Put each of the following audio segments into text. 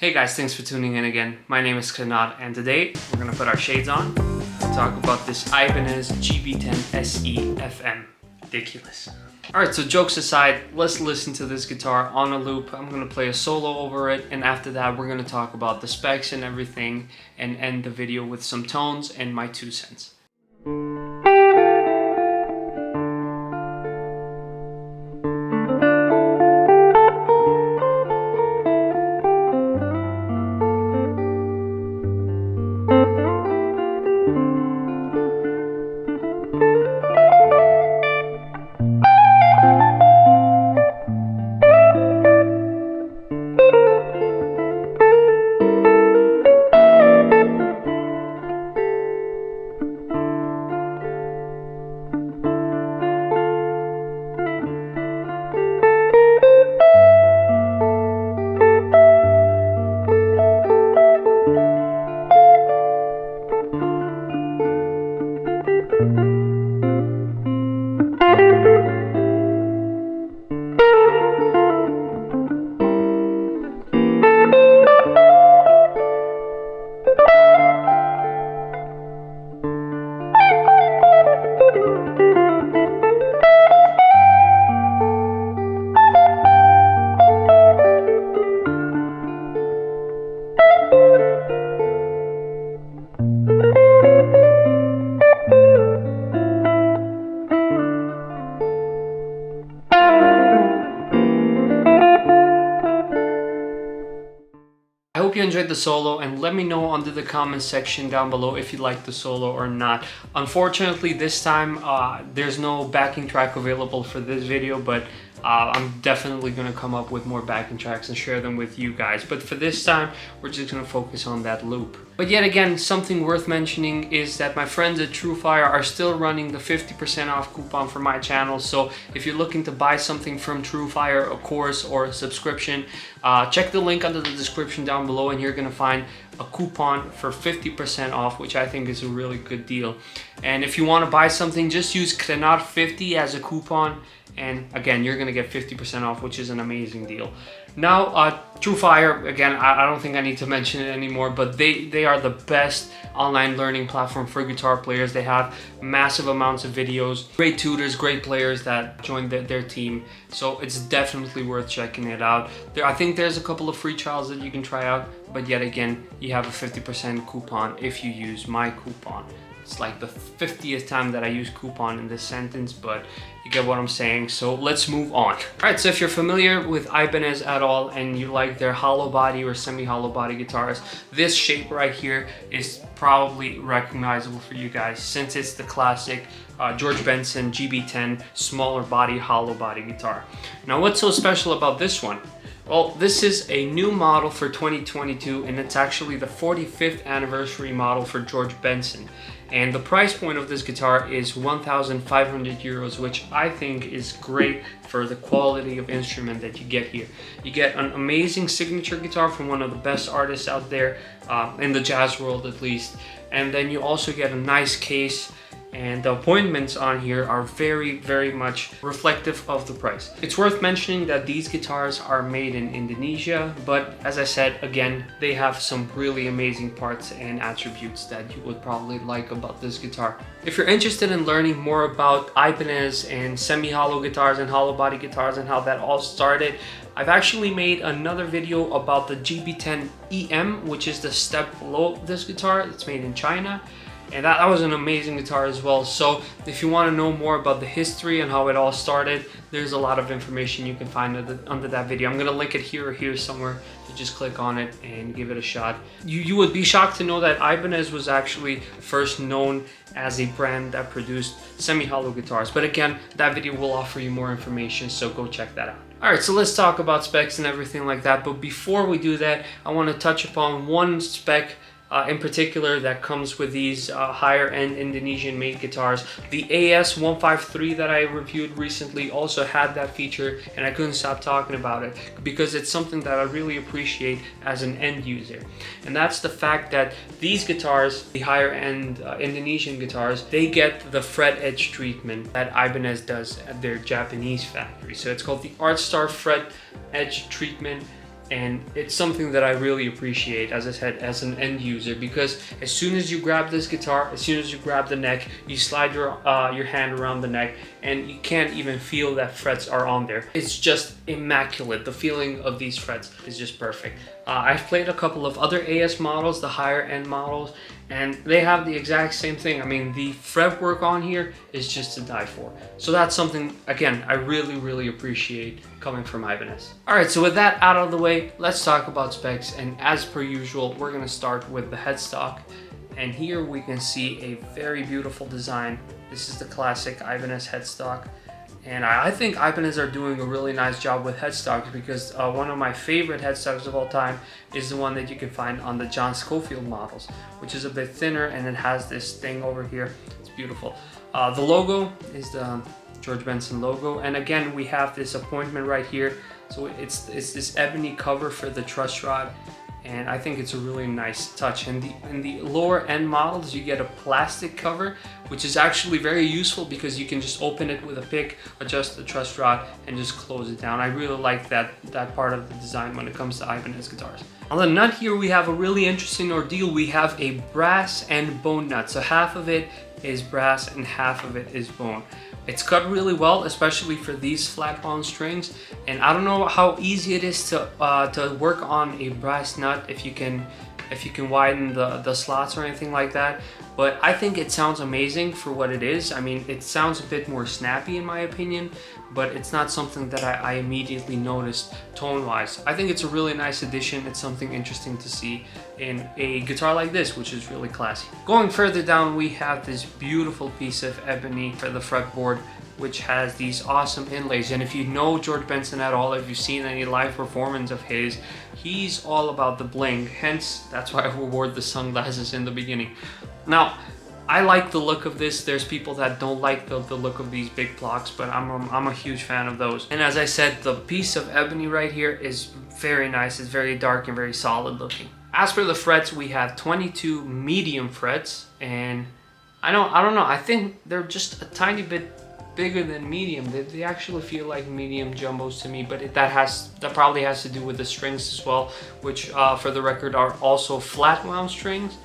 Hey guys, thanks for tuning in again. My name is Kanad and today we're gonna put our shades on and talk about this Ibanez GB10SEFM. Ridiculous. Alright, so jokes aside, let's listen to this guitar on a loop. I'm gonna play a solo over it, and after that we're gonna talk about the specs and everything and end the video with some tones and my 2 cents. I hope you enjoyed the solo, and let me know under the comments section down below if you liked the solo or not. Unfortunately, this time there's no backing track available for this video, but I'm definitely going to come up with more backing tracks and share them with you guys. But for this time, we're just going to focus on that loop. But yet again, something worth mentioning is that my friends at TrueFire are still running the 50% off coupon for my channel. So if you're looking to buy something from TrueFire, a course or a subscription, check the link under the description down below and you're going to find a coupon for 50% off, which I think is a really good deal. And if you want to buy something, just use KRENAD50 as a coupon. And again, you're gonna get 50% off, which is an amazing deal. Now, TrueFire, again, I don't think I need to mention it anymore, but they are the best online learning platform for guitar players. They have massive amounts of videos, great tutors, great players that join their team. So it's definitely worth checking it out. I think there's a couple of free trials that you can try out, but yet again, you have a 50% coupon if you use my coupon. It's like the 50th time that I use coupon in this sentence, but you get what I'm saying. So let's move on. All right, so if you're familiar with Ibanez at all and you like their hollow body or semi-hollow body guitars, this shape right here is probably recognizable for you guys since it's the classic George Benson GB10 smaller body hollow body guitar. Now, what's so special about this one? Well, this is a new model for 2022, and it's actually the 45th anniversary model for George Benson. And the price point of this guitar is 1,500 euros, which I think is great for the quality of instrument that you get here. You get an amazing signature guitar from one of the best artists out there, in the jazz world at least. And then you also get a nice case, and the appointments on here are very, very much reflective of the price. It's worth mentioning that these guitars are made in Indonesia, but as I said, again, they have some really amazing parts and attributes that you would probably like about this guitar. If you're interested in learning more about Ibanez and semi-hollow guitars and hollow body guitars and how that all started, I've actually made another video about the GB10EM, which is the step below this guitar. It's made in China. And that was an amazing guitar as well. So if you want to know more about the history and how it all started, there's a lot of information you can find under that video. I'm going to link it here or here somewhere, so just click on it and give it a shot. You would be shocked to know that Ibanez was actually first known as a brand that produced semi-hollow guitars. But again, that video will offer you more information, so go check that out. Alright, so let's talk about specs and everything like that. But before we do that, I want to touch upon one spec in particular that comes with these higher end Indonesian made guitars. The AS153 that I reviewed recently also had that feature, and I couldn't stop talking about it because it's something that I really appreciate as an end user. And that's the fact that these guitars, the higher end Indonesian guitars, they get the fret edge treatment that Ibanez does at their Japanese factory. So it's called the Artstar fret edge treatment. And it's something that I really appreciate, as I said, as an end user, because as soon as you grab this guitar, as soon as you grab the neck, you slide your hand around the neck and you can't even feel that frets are on there. It's just immaculate. The feeling of these frets is just perfect. I've played a couple of other AS models, the higher end models, and they have the exact same thing. I mean, the fretwork on here is just to die for. So that's something, again, I really appreciate coming from Ibanez. All right, so with that out of the way, let's talk about specs. And as per usual, we're gonna start with the headstock. And here we can see a very beautiful design. This is the classic Ibanez headstock. And I think Ibanez are doing a really nice job with headstocks, because one of my favorite headstocks of all time is the one that you can find on the John Scofield models, which is a bit thinner and it has this thing over here. It's beautiful. The logo is the George Benson logo, and again we have this appointment right here. So it's this ebony cover for the truss rod, and I think it's a really nice touch. In the lower end models, you get a plastic cover, which is actually very useful because you can just open it with a pick, adjust the truss rod, and just close it down. I really like that part of the design when it comes to Ibanez guitars. On the nut here, we have a really interesting ordeal. We have a brass and bone nut. So half of it is brass and half of it is bone. It's cut really well, especially for these flat wound strings. And I don't know how easy it is to work on a brass nut if you can widen the slots or anything like that. But I think it sounds amazing for what it is. I mean, it sounds a bit more snappy in my opinion, but it's not something that I immediately noticed tone-wise. I think it's a really nice addition. It's something interesting to see in a guitar like this, which is really classy. Going further down, we have this beautiful piece of ebony for the fretboard, which has these awesome inlays. And if you know George Benson at all, if you've seen any live performance of his, he's all about the bling. Hence, that's why I wore the sunglasses in the beginning. Now, I like the look of this. There's people that don't like the look of these big blocks, but I'm a huge fan of those. And as I said, the piece of ebony right here is very nice. It's very dark and very solid looking. As for the frets, we have 22 medium frets, and I don't know, I think they're just a tiny bit bigger than medium. They actually feel like medium jumbos to me, but that probably has to do with the strings as well, which for the record are also flat wound strings,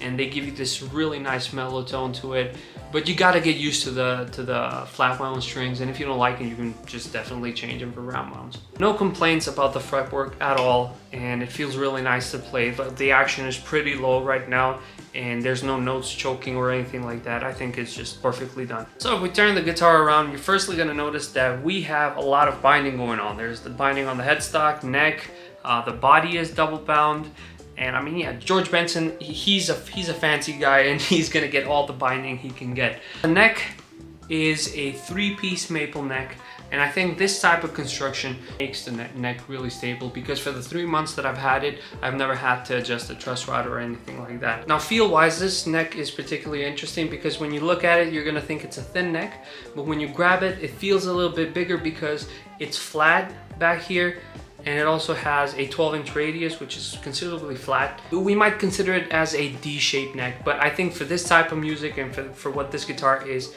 and they give you this really nice mellow tone to it. But you gotta get used to the flat wound strings, and if you don't like it, you can just definitely change them for round wounds. No complaints about the fretwork at all, and it feels really nice to play, but the action is pretty low right now, and there's no notes choking or anything like that. I think it's just perfectly done. So if we turn the guitar around, you're firstly gonna notice that we have a lot of binding going on. There's the binding on the headstock, neck, the body is double bound. And I mean, yeah, George Benson, he's a fancy guy, and he's gonna get all the binding he can get. The neck is a 3-piece maple neck, and I think this type of construction makes the neck really stable, because for the 3 months that I've had it, I've never had to adjust the truss rod or anything like that. Now, feel-wise, this neck is particularly interesting because when you look at it, you're gonna think it's a thin neck, but when you grab it, it feels a little bit bigger because it's flat back here, and it also has a 12-inch radius, which is considerably flat. We might consider it as a D-shaped neck, but I think for this type of music and for what this guitar is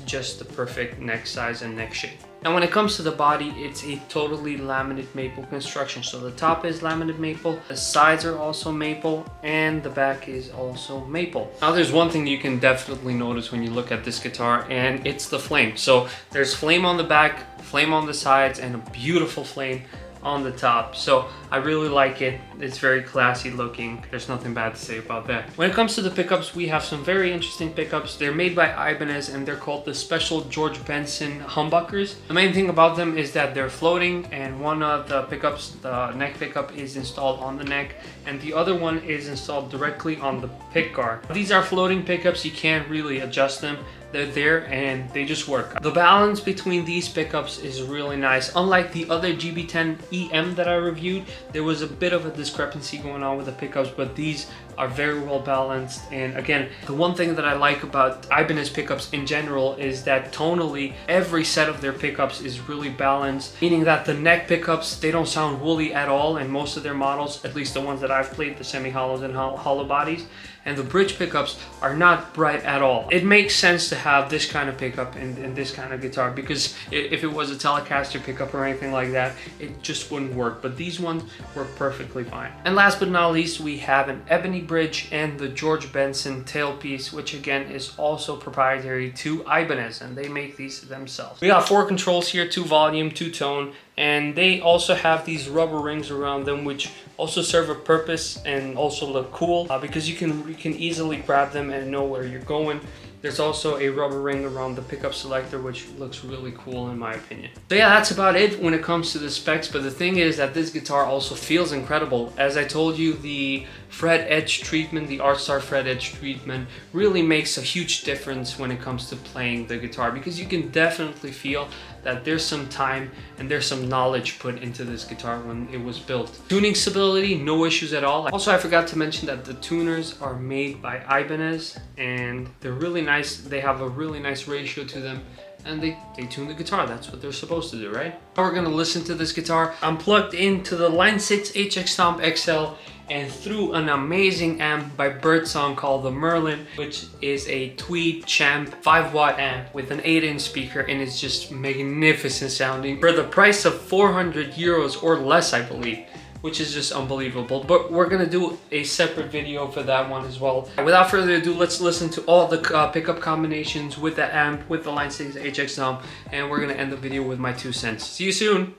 just the perfect neck size and neck shape. Now when it comes to the body, it's a totally laminate maple construction. So the top is laminate maple, the sides are also maple, and the back is also maple. Now there's one thing you can definitely notice when you look at this guitar, and it's the flame. So there's flame on the back, flame on the sides, and a beautiful flame on the top. So I really like it. It's very classy looking. There's nothing bad to say about that. When it comes to the pickups, we have some very interesting pickups. They're made by Ibanez, and they're called the Special George Benson humbuckers. The main thing about them is that they're floating, and one of the pickups, the neck pickup, is installed on the neck, and the other one is installed directly on the pick guard. These are floating pickups. You can't really adjust them. They're there and they just work. The balance between these pickups is really nice. Unlike the other GB10EM that I reviewed, there was a bit of a discrepancy going on with the pickups, but these are very well balanced. And again, the one thing that I like about Ibanez pickups in general is that tonally, every set of their pickups is really balanced, meaning that the neck pickups, they don't sound woolly at all in most of their models, at least the ones that I've played, the semi-hollows and hollow bodies. And the bridge pickups are not bright at all. It makes sense to have this kind of pickup and this kind of guitar, because if it was a Telecaster pickup or anything like that, it just wouldn't work. But these ones work perfectly fine. And last but not least, we have an ebony bridge and the George Benson tailpiece, which again is also proprietary to Ibanez, and they make these themselves. We got 4 controls here, 2 volume, 2 tone, and they also have these rubber rings around them, which also serve a purpose and also look cool because you can easily grab them and know where you're going. There's also a rubber ring around the pickup selector, which looks really cool in my opinion. So yeah, that's about it when it comes to the specs, but the thing is that this guitar also feels incredible. As I told you, the fret edge treatment, the Artstar fret edge treatment, really makes a huge difference when it comes to playing the guitar, because you can definitely feel that there's some time and there's some knowledge put into this guitar when it was built. Tuning stability, no issues at all. Also, I forgot to mention that the tuners are made by Ibanez, and they're really nice. They have a really nice ratio to them, and they tune the guitar. That's what they're supposed to do, right? Now we're gonna listen to this guitar. I'm plugged into the Line6 HX Stomp XL and through an amazing amp by Birdsong called the Merlin, which is a Tweed Champ 5-watt amp with an 8-inch speaker, and it's just magnificent sounding for the price of 400 euros or less, I believe, which is just unbelievable. But we're gonna do a separate video for that one as well. Without further ado, let's listen to all the pickup combinations with the amp, with the Line6 HX Stomp, and we're gonna end the video with my 2 cents. See you soon.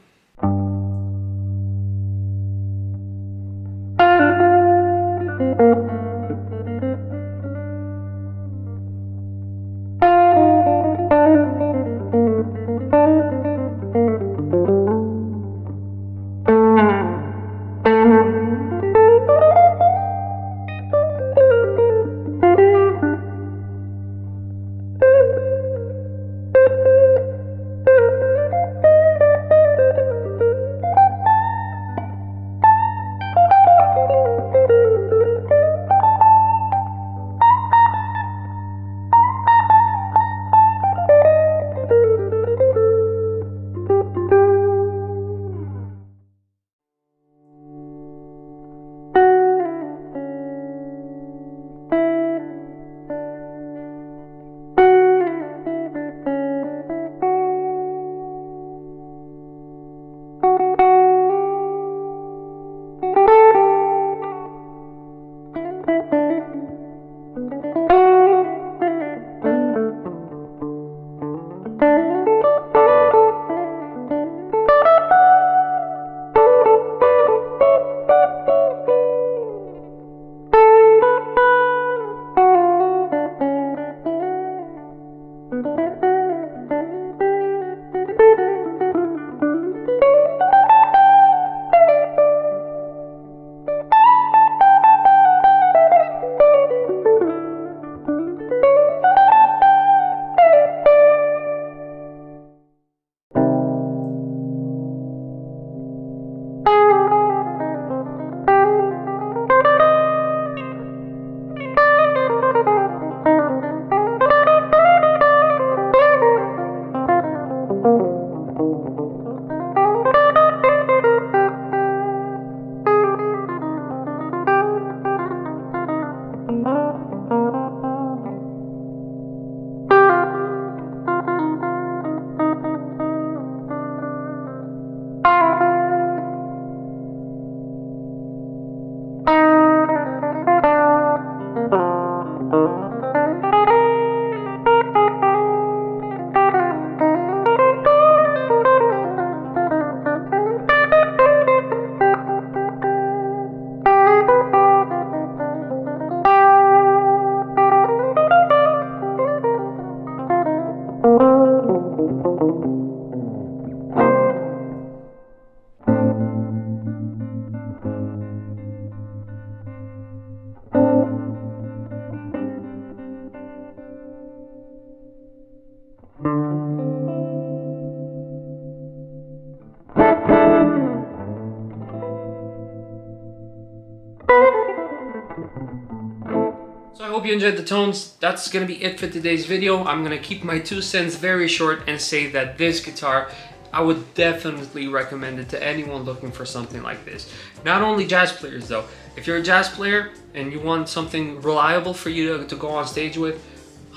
So I hope you enjoyed the tones. That's gonna be it for today's video. I'm gonna keep my 2 cents very short and say that this guitar, I would definitely recommend it to anyone looking for something like this. Not only jazz players though. If you're a jazz player and you want something reliable for you to go on stage with,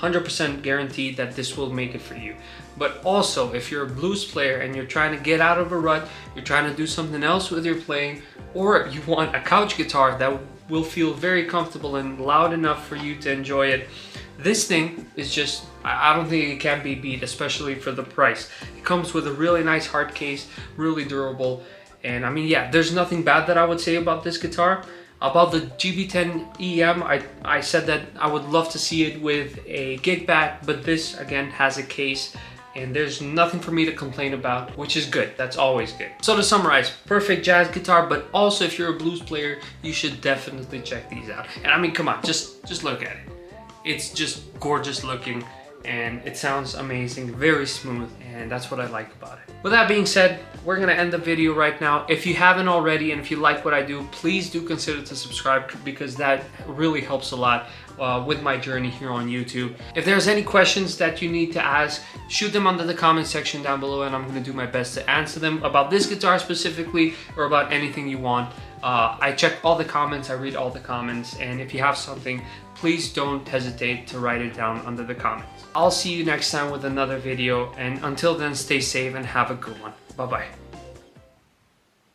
100% guaranteed that this will make it for you. But also, if you're a blues player and you're trying to get out of a rut, you're trying to do something else with your playing, or you want a couch guitar that will feel very comfortable and loud enough for you to enjoy it, this thing is just, I don't think it can be beat, especially for the price. It comes with a really nice hard case, really durable, and I mean, yeah, there's nothing bad that I would say about this guitar. About the GB10 EM, I said that I would love to see it with a gig back, but this again has a case and there's nothing for me to complain about, which is good. That's always good. So to summarize, perfect jazz guitar, but also if you're a blues player, you should definitely check these out. And I mean, come on, just look at it. It's just gorgeous looking and it sounds amazing, very smooth, and that's what I like about it. With that being said, we're gonna end the video right now. If you haven't already and if you like what I do, please do consider to subscribe because that really helps a lot with my journey here on YouTube. If there's any questions that you need to ask, shoot them under the comment section down below and I'm gonna do my best to answer them about this guitar specifically or about anything you want. I check all the comments, I read all the comments, and if you have something, please don't hesitate to write it down under the comments. I'll see you next time with another video, and until then, stay safe and have a good one. Bye-bye.